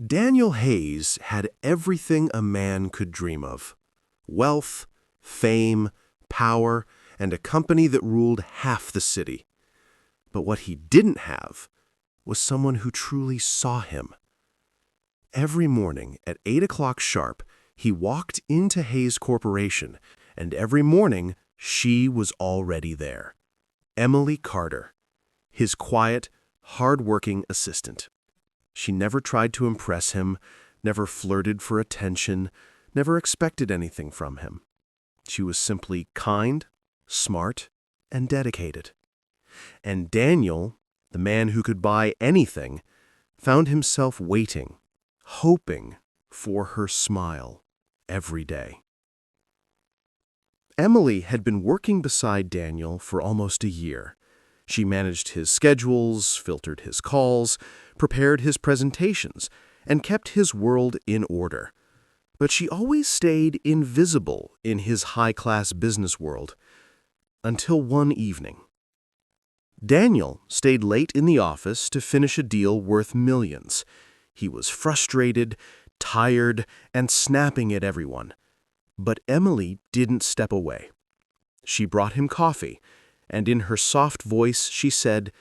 Daniel Hayes had everything a man could dream of: wealth, fame, power, and a company that ruled half the city. But what he didn't have was someone who truly saw him. Every morning at 8 o'clock sharp, he walked into Hayes Corporation, and every morning she was already there. Emily Carter, his quiet, hard-working assistant. She never tried to impress him, never flirted for attention, never expected anything from him. She was simply kind, smart, and dedicated. And Daniel, the man who could buy anything, found himself waiting, hoping for her smile every day. Emily had been working beside Daniel for almost a year. She managed his schedules, filtered his calls, prepared his presentations, and kept his world in order. But she always stayed invisible in his high-class business world, until one evening. Daniel stayed late in the office to finish a deal worth millions. He was frustrated, tired, and snapping at everyone. But Emily didn't step away. She brought him coffee, and in her soft voice she said,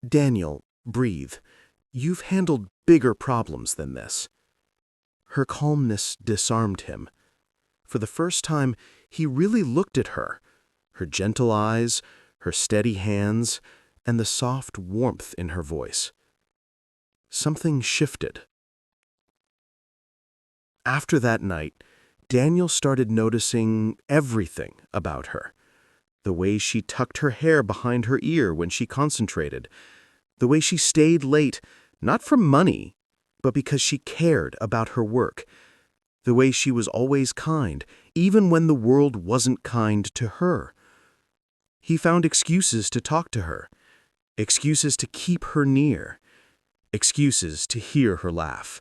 "Daniel, breathe. You've handled bigger problems than this." Her calmness disarmed him. For the first time, he really looked at her gentle eyes, her steady hands, and the soft warmth in her voice. Something shifted. After that night, Daniel started noticing everything about her. The way she tucked her hair behind her ear when she concentrated. The way she stayed late, not for money, but because she cared about her work. The way she was always kind, even when the world wasn't kind to her. He found excuses to talk to her, excuses to keep her near, excuses to hear her laugh.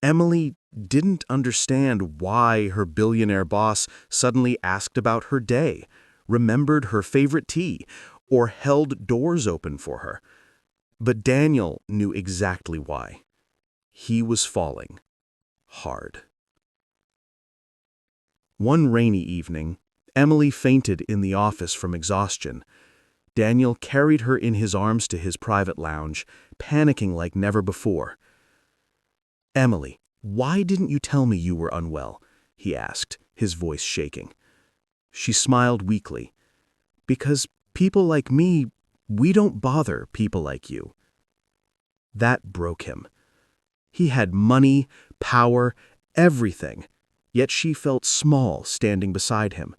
Emily didn't understand why her billionaire boss suddenly asked about her day, remembered her favorite tea, or held doors open for her. But Daniel knew exactly why. He was falling hard. One rainy evening, Emily fainted in the office from exhaustion. Daniel carried her in his arms to his private lounge, panicking like never before. "Emily, why didn't you tell me you were unwell?" he asked, his voice shaking. She smiled weakly. "Because people like me, we don't bother people like you." That broke him. He had money, power, everything, yet she felt small standing beside him.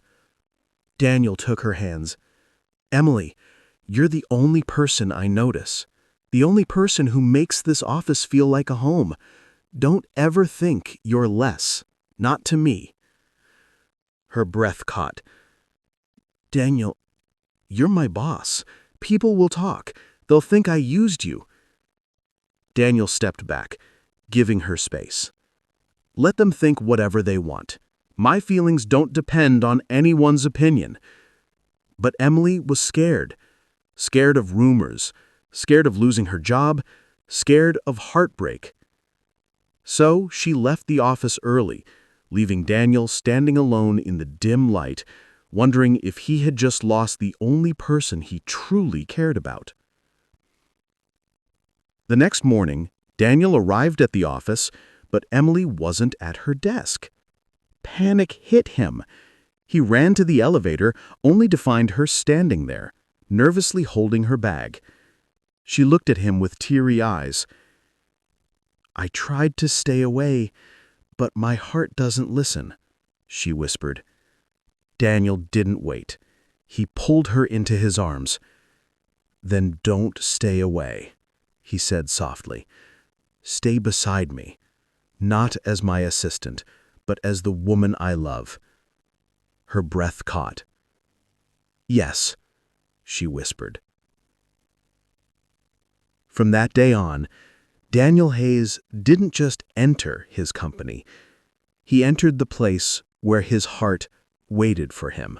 Daniel took her hands. "Emily, you're the only person I notice. The only person who makes this office feel like a home. Don't ever think you're less, not to me." Her breath caught. "Daniel, you're my boss. People will talk. They'll think I used you." Daniel stepped back, giving her space. "Let them think whatever they want. My feelings don't depend on anyone's opinion." But Emily was scared. Scared of rumors, scared of losing her job, scared of heartbreak. So she left the office early, leaving Daniel standing alone in the dim light, wondering if he had just lost the only person he truly cared about. The next morning, Daniel arrived at the office, but Emily wasn't at her desk. Panic hit him. He ran to the elevator, only to find her standing there, nervously holding her bag. She looked at him with teary eyes. "I tried to stay away, but my heart doesn't listen," she whispered. Daniel didn't wait. He pulled her into his arms. "Then don't stay away," he said softly. "Stay beside me, not as my assistant, but as the woman I love." Her breath caught. "Yes," she whispered. From that day on, Daniel Hayes didn't just enter his company. He entered the place where his heart waited for him.